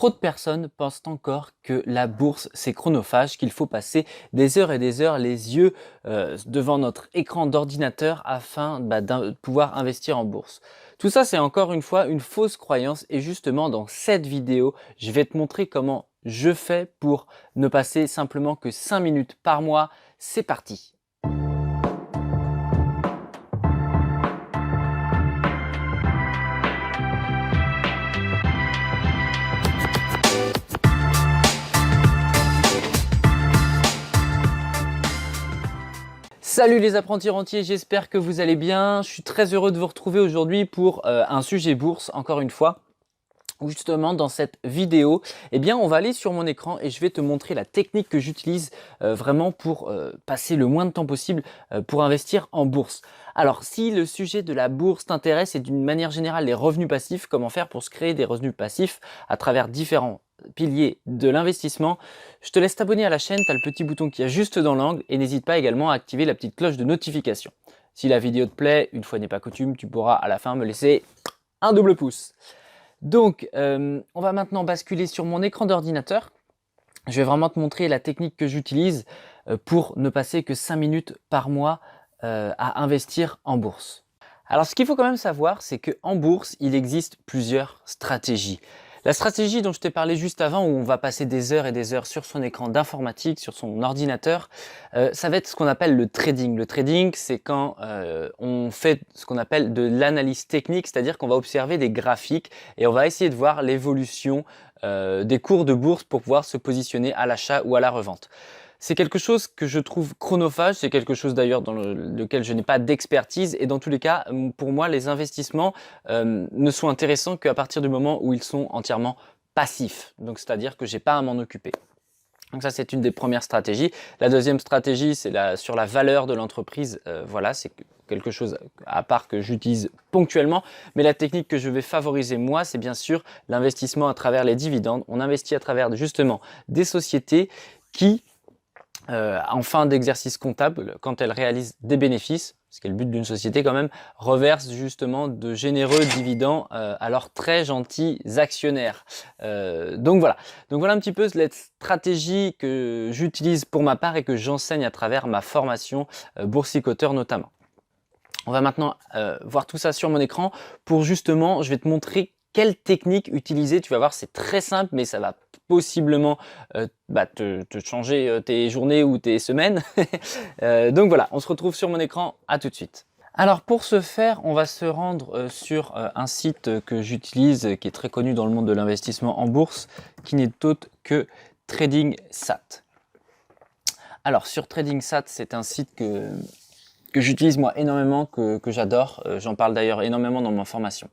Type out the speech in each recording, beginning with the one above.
Trop de personnes pensent encore que la bourse c'est chronophage, qu'il faut passer des heures et des heures les yeux devant notre écran d'ordinateur afin de pouvoir investir en bourse. Tout ça c'est encore une fois une fausse croyance et justement dans cette vidéo je vais te montrer comment je fais pour ne passer simplement que 5 minutes par mois. C'est parti! Salut les apprentis rentiers, j'espère que vous allez bien. Je suis très heureux de vous retrouver aujourd'hui pour un sujet bourse, encore une fois. Où justement dans cette vidéo, eh bien on va aller sur mon écran et je vais te montrer la technique que j'utilise vraiment pour passer le moins de temps possible pour investir en bourse. Alors si le sujet de la bourse t'intéresse et d'une manière générale les revenus passifs, comment faire pour se créer des revenus passifs à travers différents piliers de l'investissement, je te laisse t'abonner à la chaîne, tu as le petit bouton qui est juste dans l'angle et n'hésite pas également à activer la petite cloche de notification. Si la vidéo te plaît, une fois n'est pas coutume, tu pourras à la fin me laisser un double pouce. Donc, on va maintenant basculer sur mon écran d'ordinateur. Je vais vraiment te montrer la technique que j'utilise pour ne passer que 5 minutes par mois à investir en bourse. Alors, ce qu'il faut quand même savoir, c'est qu'en bourse, il existe plusieurs stratégies. La stratégie dont je t'ai parlé juste avant, où on va passer des heures et des heures sur son écran d'informatique, sur son ordinateur, ça va être ce qu'on appelle le trading. Le trading, c'est quand on fait ce qu'on appelle de l'analyse technique, c'est-à-dire qu'on va observer des graphiques et on va essayer de voir l'évolution des cours de bourse pour pouvoir se positionner à l'achat ou à la revente. C'est quelque chose que je trouve chronophage, c'est quelque chose d'ailleurs dans lequel je n'ai pas d'expertise et dans tous les cas, pour moi, les investissements ne sont intéressants qu'à partir du moment où ils sont entièrement passifs. Donc, c'est-à-dire que j'ai pas à m'en occuper. Donc ça, c'est une des premières stratégies. La deuxième stratégie, c'est sur la valeur de l'entreprise. Voilà, c'est quelque chose à part que j'utilise ponctuellement. Mais la technique que je vais favoriser moi, c'est bien sûr l'investissement à travers les dividendes. On investit à travers justement des sociétés qui en fin d'exercice comptable, quand elle réalise des bénéfices, ce qui est le but d'une société quand même, reverse justement de généreux dividendes à leurs très gentils actionnaires. Donc voilà un petit peu la stratégie que j'utilise pour ma part et que j'enseigne à travers ma formation boursicoteur notamment. On va maintenant voir tout ça sur mon écran pour justement, je vais te montrer quelle technique utiliser. Tu vas voir, c'est très simple, mais ça va possiblement te changer tes journées ou tes semaines. Donc voilà, on se retrouve sur mon écran, à tout de suite. Alors pour ce faire, on va se rendre sur un site que j'utilise, qui est très connu dans le monde de l'investissement en bourse, qui n'est autre que TradingSat. Alors sur TradingSat, c'est un site que j'utilise moi énormément, que j'adore. J'en parle d'ailleurs énormément dans ma formation.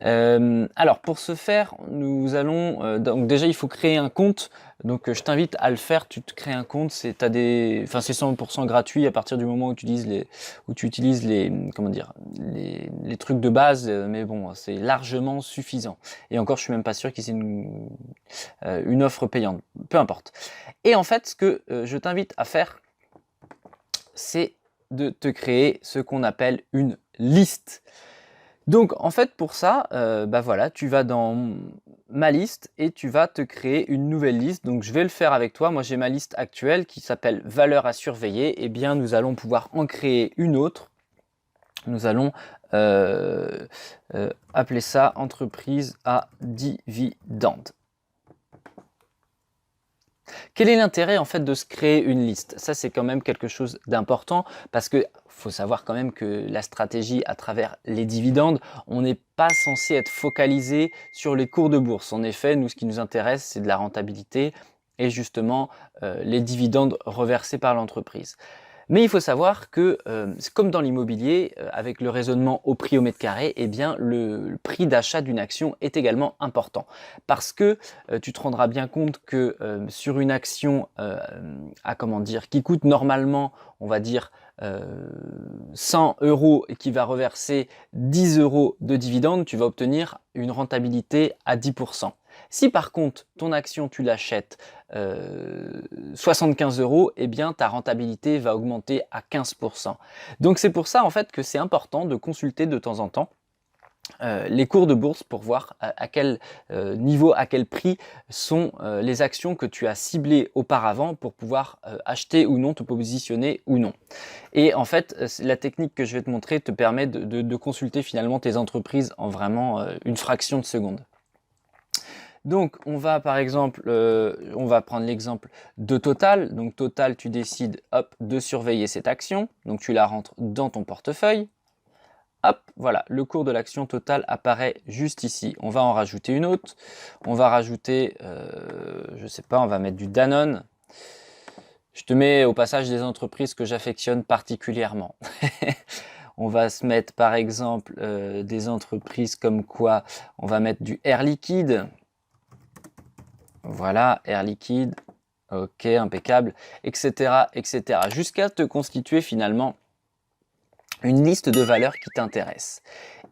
Alors pour ce faire, nous allons donc déjà il faut créer un compte. Donc je t'invite à le faire. Tu te crées un compte, c'est 100% gratuit à partir du moment où tu utilises les trucs de base. Mais bon, c'est largement suffisant. Et encore, je suis même pas sûr qu'ils aient une offre payante. Peu importe. Et en fait, ce que je t'invite à faire, c'est de te créer ce qu'on appelle une liste. Donc en fait pour ça, voilà, tu vas dans ma liste et tu vas te créer une nouvelle liste. Donc je vais le faire avec toi. Moi j'ai ma liste actuelle qui s'appelle valeurs à surveiller. Eh bien nous allons pouvoir en créer une autre. Nous allons appeler ça entreprise à dividendes. Quel est l'intérêt en fait de se créer une liste? Ça c'est quand même quelque chose d'important parce que faut savoir quand même que la stratégie à travers les dividendes, on n'est pas censé être focalisé sur les cours de bourse. En effet, nous ce qui nous intéresse c'est de la rentabilité et justement les dividendes reversés par l'entreprise. Mais il faut savoir que, comme dans l'immobilier, avec le raisonnement au prix au mètre carré, eh bien le prix d'achat d'une action est également important. Parce que tu te rendras bien compte que sur une action qui coûte normalement, on va dire, 100 € et qui va reverser 10 € de dividendes, tu vas obtenir une rentabilité à 10%. Si par contre ton action tu l'achètes 75 €, eh bien ta rentabilité va augmenter à 15%. Donc c'est pour ça en fait que c'est important de consulter de temps en temps les cours de bourse pour voir à quel niveau, à quel prix sont les actions que tu as ciblées auparavant pour pouvoir acheter ou non, te positionner ou non. Et en fait, la technique que je vais te montrer te permet de consulter finalement tes entreprises en vraiment une fraction de seconde. Donc, on va par exemple, on va prendre l'exemple de Total. Donc, Total, tu décides, hop, de surveiller cette action. Donc, tu la rentres dans ton portefeuille. Hop, voilà, le cours de l'action Total apparaît juste ici. On va en rajouter une autre. On va rajouter, je sais pas, on va mettre du Danone. Je te mets au passage des entreprises que j'affectionne particulièrement. On va se mettre par exemple des entreprises comme quoi? On va mettre du Air Liquide. Voilà, Air Liquide. Ok, impeccable, etc., etc. Jusqu'à te constituer finalement une liste de valeurs qui t'intéressent.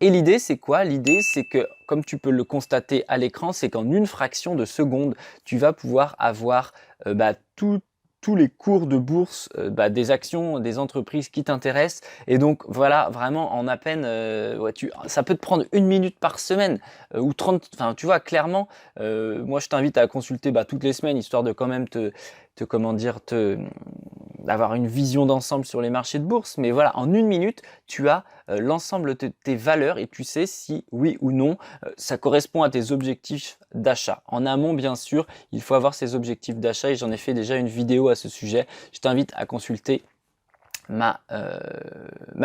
Et l'idée, c'est quoi? L'idée, c'est que, comme tu peux le constater à l'écran, c'est qu'en une fraction de seconde, tu vas pouvoir avoir tous les cours de bourse des actions, des entreprises qui t'intéressent. Et donc, voilà, vraiment, en à peine, ça peut te prendre 1 minute par semaine ou 30, enfin, tu vois, clairement, moi, je t'invite à consulter toutes les semaines, histoire de quand même d'avoir une vision d'ensemble sur les marchés de bourse. Mais voilà, en 1 minute, tu as l'ensemble de tes valeurs et tu sais si oui ou non ça correspond à tes objectifs d'achat. En amont, bien sûr, il faut avoir ces objectifs d'achat et j'en ai fait déjà une vidéo à ce sujet. Je t'invite à consulter ma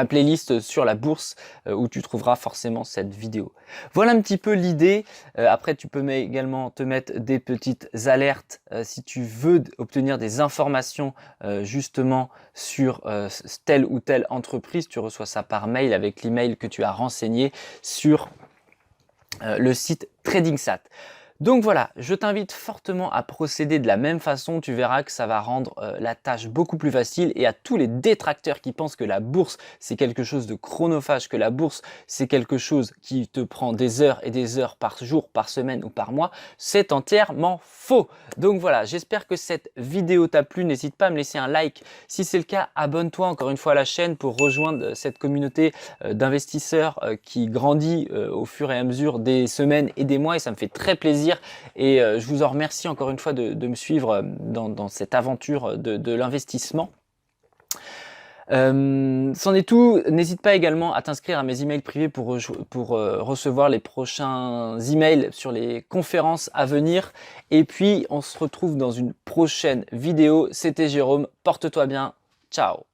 playlist sur la bourse où tu trouveras forcément cette vidéo. Voilà un petit peu l'idée. Après, tu peux également te mettre des petites alertes si tu veux obtenir des informations justement sur telle ou telle entreprise. Tu reçois ça par mail avec l'email que tu as renseigné sur le site TradingSat. Donc voilà, je t'invite fortement à procéder de la même façon, tu verras que ça va rendre la tâche beaucoup plus facile. Et à tous les détracteurs qui pensent que la bourse c'est quelque chose de chronophage, que la bourse c'est quelque chose qui te prend des heures et des heures par jour, par semaine ou par mois, c'est entièrement faux. Donc voilà, j'espère que cette vidéo t'a plu, n'hésite pas à me laisser un like. Si c'est le cas, abonne-toi encore une fois à la chaîne pour rejoindre cette communauté d'investisseurs qui grandit au fur et à mesure des semaines et des mois et ça me fait très plaisir. Et je vous en remercie encore une fois de me suivre dans cette aventure de l'investissement. C'en est tout. N'hésite pas également à t'inscrire à mes emails privés pour recevoir les prochains emails sur les conférences à venir. Et puis, on se retrouve dans une prochaine vidéo. C'était Jérôme. Porte-toi bien. Ciao.